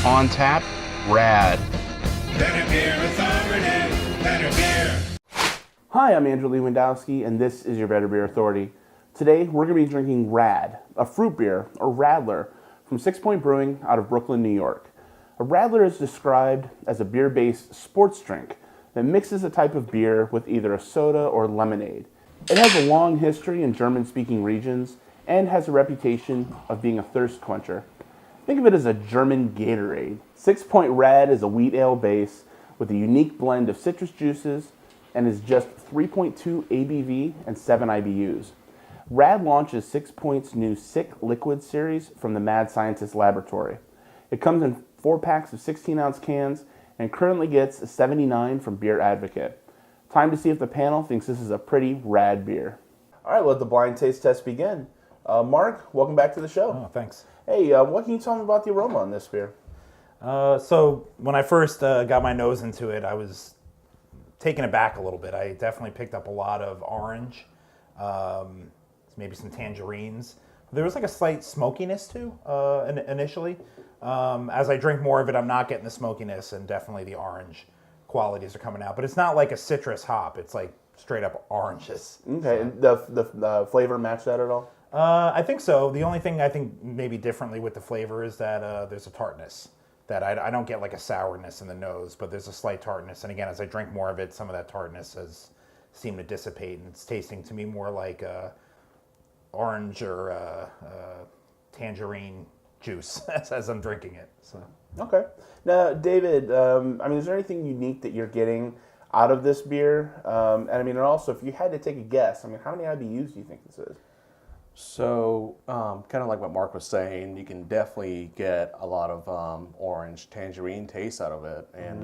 On tap, RAD. Better beer authority, better beer. Hi, I'm Andrew Lewandowski, and this is your Better Beer Authority. Today, we're going to be drinking RAD, a fruit beer, or Radler, from Sixpoint Brewing out of Brooklyn, New York. A Radler is described as a beer-based sports drink that mixes a type of beer with either a soda or lemonade. It has a long history in German-speaking regions and has a reputation of being a thirst quencher. Think of it as a German Gatorade. Sixpoint RAD is a wheat ale base with a unique blend of citrus juices and is just 3.2 ABV and 7 IBUs. RAD launches Sixpoint's new Sick Liquid series from the Mad Scientist Laboratory. It comes in 4 packs of 16-ounce cans and currently gets a 79 from Beer Advocate. Time to see if the panel thinks this is a pretty rad beer. All right, let the blind taste test begin. Mark, welcome back to the show. Oh, thanks. Hey, what can you tell me about the aroma on this beer? So when I first got my nose into it, I was taken aback a little bit. I definitely picked up a lot of orange, maybe some tangerines. There was like a slight smokiness too initially. As I drink more of it, I'm not getting the smokiness, and definitely the orange qualities are coming out. But it's not like a citrus hop. It's like straight up oranges. Okay, and the flavor match that at all? I think so. The only thing I think maybe differently with the flavor is that there's a tartness. That I don't get like a sourness in the nose, but there's a slight tartness. And again, as I drink more of it, some of that tartness has seemed to dissipate, and it's tasting to me more like orange or tangerine juice as I'm drinking it. So. Okay. Now, David, is there anything unique that you're getting out of this beer? And also, if you had to take a guess, how many IBUs do you think this is? So, kind of like what Mark was saying, you can definitely get a lot of orange tangerine taste out of it, and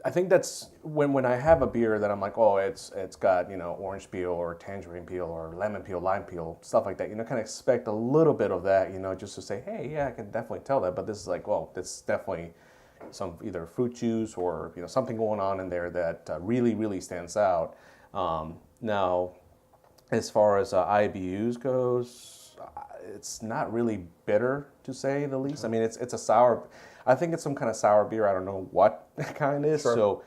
I think that's when I have a beer that I'm like, oh, it's got orange peel or tangerine peel or lemon peel, lime peel, stuff like that. Kind of expect a little bit of that, just to say, hey, yeah, I can definitely tell that. But this is like, well, this is definitely some either fruit juice or something going on in there that really, really stands out. Now, as far as IBUs goes, it's not really bitter, to say the least. It's a sour. I think it's some kind of sour beer. I don't know what kind is. Sure. So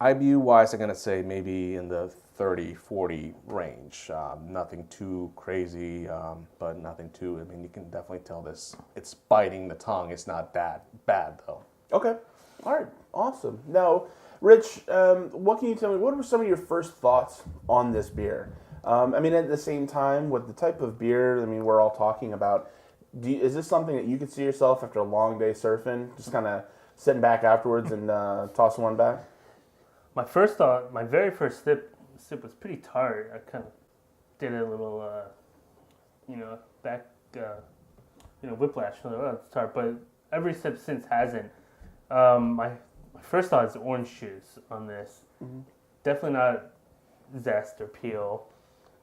IBU-wise, I'm going to say maybe in the 30, 40 range. Nothing too crazy, but nothing too... you can definitely tell this. It's biting the tongue. It's not that bad, though. Okay. All right. Awesome. Now, Rich, what can you tell me? What were some of your first thoughts on this beer? At the same time, with the type of beer, we're all talking about, is this something that you could see yourself after a long day surfing, just kind of sitting back afterwards and tossing one back? My very first sip was pretty tart. I kind of did a little, whiplash. Oh, it's tart, but every sip since hasn't. My first thought is orange juice on this. Mm-hmm. Definitely not zest or peel.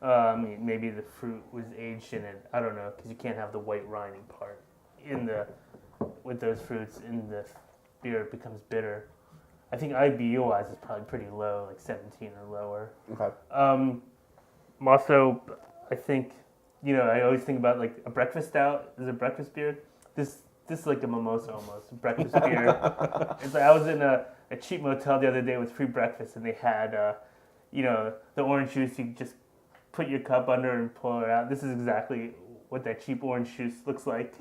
Maybe the fruit was aged in it. I don't know, because you can't have the white rind part with those fruits in the beer. It becomes bitter. I think IBU wise is probably pretty low, like 17 or lower. Okay. Also, I think I always think about like a breakfast stout is a breakfast beer. This is like a mimosa almost, a breakfast beer. It's like I was in a cheap motel the other day with free breakfast, and they had the orange juice. You just put your cup under and pull it out. This is exactly what that cheap orange juice looks like.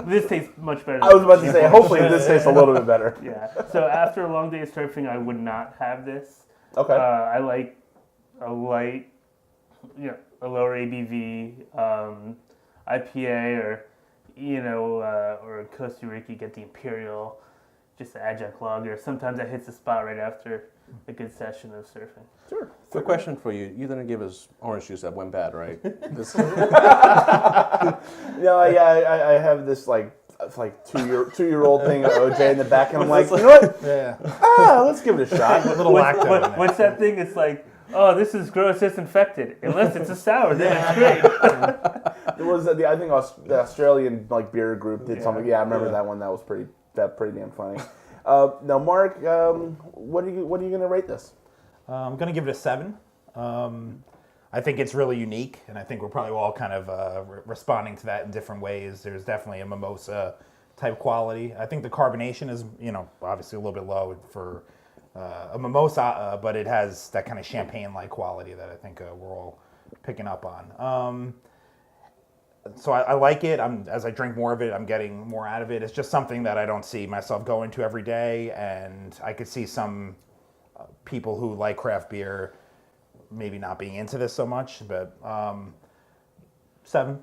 This tastes much better. I was about to say, hopefully this tastes a little bit better. Yeah. So after a long day of surfing, I would not have this. Okay. I like a light, a lower ABV IPA or Costa Rica. You get the Imperial, just the adjunct lager. Sometimes that hits the spot right after a good session of surfing. Sure. Quick question for you. You didn't give us orange juice that went bad, right? No, I have this like 2-year-old thing of OJ in the back, and I'm like, you know what? Yeah. Let's give it a shot. A little lactose in there. What's that thing? It's like, oh, this is gross, it's infected. Unless it's a sour, then it's great. It was I think the Australian beer group did something. Yeah, I remember that one. That was pretty damn funny. Now, Mark, what are you going to rate this? I'm going to give it a 7. I think it's really unique, and I think we're probably all kind of responding to that in different ways. There's definitely a mimosa type quality. I think the carbonation is, obviously a little bit low for a mimosa, but it has that kind of champagne-like quality that I think we're all picking up on. So I like it. As I drink more of it, I'm getting more out of it. It's just something that I don't see myself going to every day, and I could see some people who like craft beer maybe not being into this so much, but 7.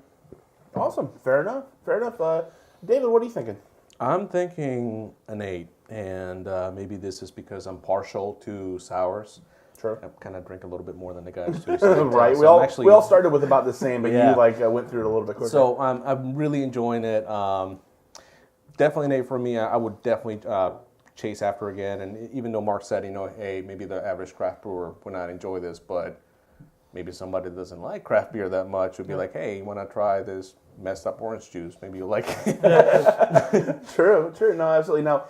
Awesome. Fair enough. David, what are you thinking? I'm thinking an 8, and maybe this is because I'm partial to sours. Sure. I kind of drink a little bit more than the guys do. So Right. so We all started with about the same, but Yeah. you went through it a little bit quicker. So I'm really enjoying it. Definitely an 8 for me. I would definitely chase after again. And even though Mark said, hey, maybe the average craft brewer would not enjoy this, but maybe somebody that doesn't like craft beer that much would be like, hey, you want to try this messed up orange juice? Maybe you'll like it. True. No, absolutely. Now,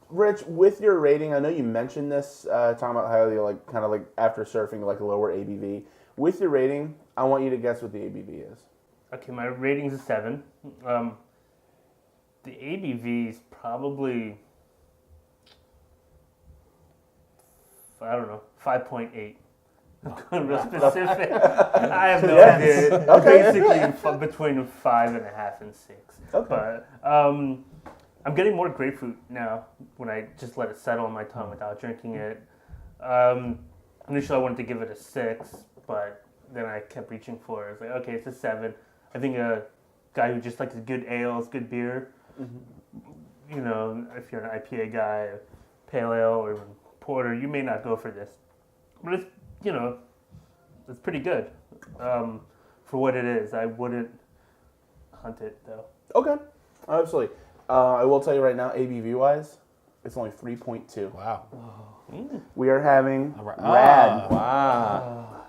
Rich, with your rating, I know you mentioned this, talking about how you kind of after surfing, a lower ABV. With your rating, I want you to guess what the ABV is. Okay, my rating's a 7. The ABV is probably, I don't know, 5.8. I'm going real specific. I have no idea. Okay. Basically, between 5.5 and 6. Okay. But I'm getting more grapefruit now when I just let it settle on my tongue without drinking it. Initially, I wanted to give it a 6, but then I kept reaching for it. I was like, okay, it's a 7. I think a guy who just likes good ales, good beer, if you're an IPA guy, or pale ale, or even porter, you may not go for this. But it's, it's pretty good for what it is. I wouldn't hunt it, though. Okay. Absolutely. I will tell you right now, ABV-wise, it's only 3.2. Wow. We are having Right. RAD. Wow.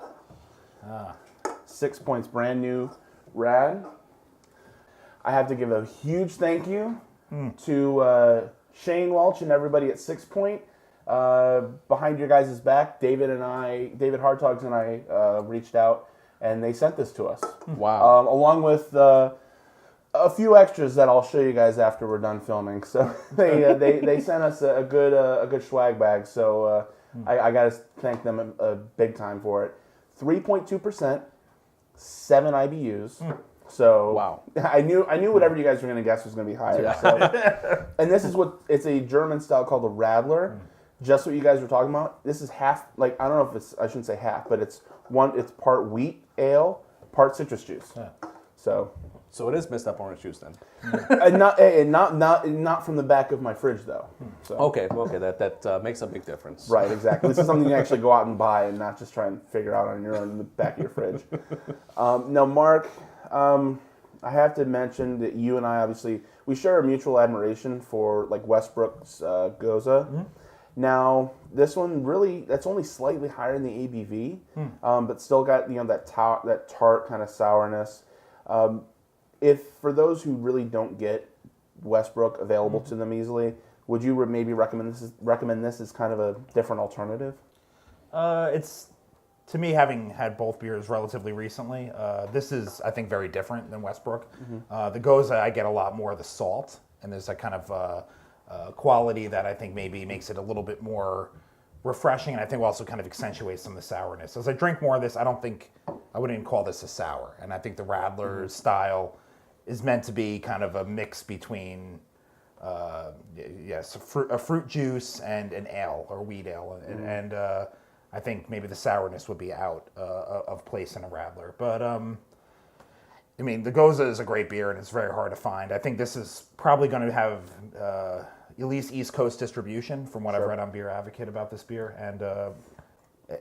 6Point's brand new RAD. I have to give a huge thank you to Shane Welch and everybody at 6Point. Behind your guys' back, David Hartogs and I reached out, and they sent this to us. Wow. Along with a few extras that I'll show you guys after we're done filming. So they sent us a good swag bag. So I got to thank them big time for it. 3.2%, 7 IBUs. So Wow. I knew whatever you guys were going to guess was going to be higher. Yeah. So. And this is it's a German style called a Radler. Just what you guys were talking about. This is half, I don't know if I shouldn't say half, but it's part wheat ale, part citrus juice. Yeah. So it is messed up orange juice then. Not from the back of my fridge though. So. Okay, that makes a big difference. Right, exactly. This is something you can actually go out and buy and not just try and figure out on your own in the back of your fridge. Now, Mark, I have to mention that you and I obviously we share a mutual admiration for Westbrook's Goza. Mm-hmm. Now, this one that's only slightly higher in the ABV, but still got that tart kind of sourness. If for those who really don't get Westbrook available to them easily, would you maybe recommend this as kind of a different alternative? It's, to me, having had both beers relatively recently, this is, I think, very different than Westbrook. Mm-hmm. The Goza, I get a lot more of the salt, and there's a kind of quality that I think maybe makes it a little bit more refreshing, and I think also kind of accentuates some of the sourness. As I drink more of this, I wouldn't even call this a sour, and I think the Radler style is meant to be kind of a mix between a fruit juice and an ale or wheat ale, and I think maybe the sourness would be out of place in a Radler. But I mean, the Goza is a great beer, and it's very hard to find. I think this is probably going to have at least East Coast distribution, from what I've read on Beer Advocate about this beer, and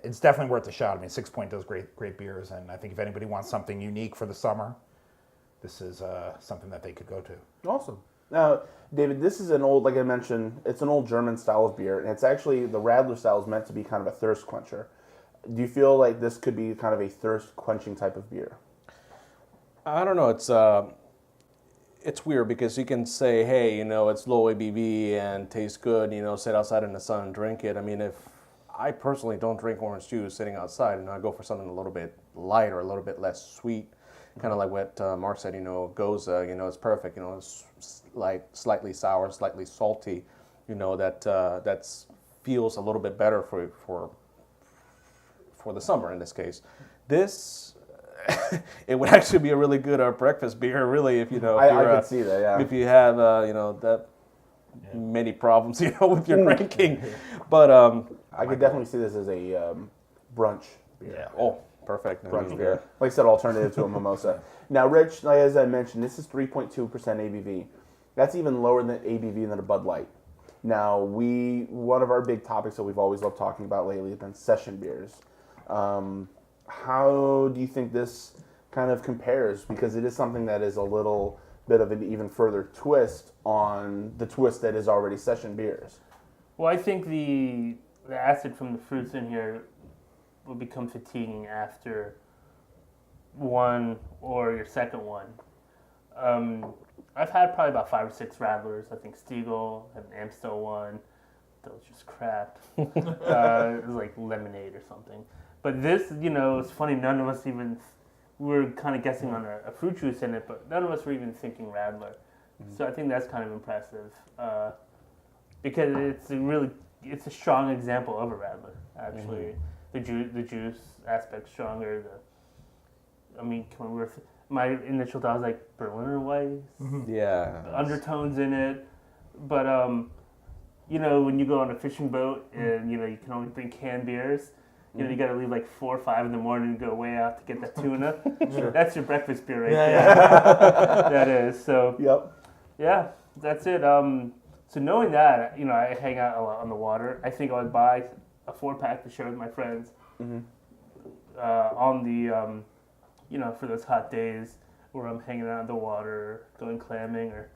it's definitely worth a shot. I mean, 6Point does great beers, and I think if anybody wants something unique for the summer, this is something that they could go to. Awesome. Now, David, this is an old, like I mentioned, it's an old German style of beer, and it's actually, the Radler style is meant to be kind of a thirst quencher. Do you feel like this could be kind of a thirst quenching type of beer? I don't know. It's weird because you can say, hey, it's low ABV and tastes good. Sit outside in the sun and drink it. I mean, if I personally don't drink orange juice sitting outside, and I go for something a little bit light or a little bit less sweet. Kind of like what Mark said, goza, it's perfect. It's like slightly sour, slightly salty. That's feels a little bit better for the summer in this case. This it would actually be a really good breakfast beer, really, if I could see that, yeah. if you have that many problems, with your drinking. But I could definitely see this as a brunch beer. Yeah. oh, perfect. Brunch beer. Like I said, alternative to a mimosa. Now, Rich, like as I mentioned, this is 3.2% ABV. That's even lower than ABV than a Bud Light. Now, one of our big topics that we've always loved talking about lately has been session beers. How do you think this kind of compares? Because it is something that is a little bit of an even further twist on the twist that is already session beers. Well, I think the acid from the fruits in here will become fatiguing after one or your second one. I've had probably about 5 or 6 Radlers. I think Stiegel, an Amstel one. That was just crap. It was like lemonade or something. But this, it's funny, none of us even, we were kind of guessing on a fruit juice in it, but none of us were even thinking Radler. Mm-hmm. So I think that's kind of impressive. Because it's a strong example of a Radler, actually. Mm-hmm. The juice aspect's stronger. My initial thought was like Berliner Weiss. Mm-hmm. Yeah. Undertones in it. But, when you go on a fishing boat and, you can only bring canned beers, you got to leave like 4 or 5 in the morning and go way out to get that tuna. Sure. That's your breakfast beer right there. That is. So, yeah, that's it. So knowing that, I hang out a lot on the water. I think I would buy a 4-pack to share with my friends on the, for those hot days where I'm hanging out in the water, going clamming or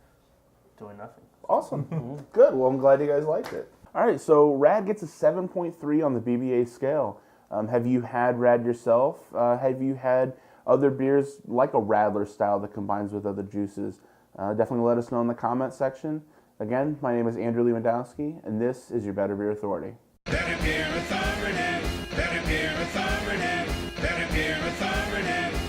doing nothing. Awesome. Good. Well, I'm glad you guys liked it. All right, so RAD gets a 7.3 on the BBA scale. Have you had RAD yourself? Have you had other beers like a Radler style that combines with other juices? Definitely let us know in the comment section. Again, my name is Andrew Lewandowski, and this is your Better Beer Authority. Better Beer Authority. Better Beer Authority. Better Beer Authority.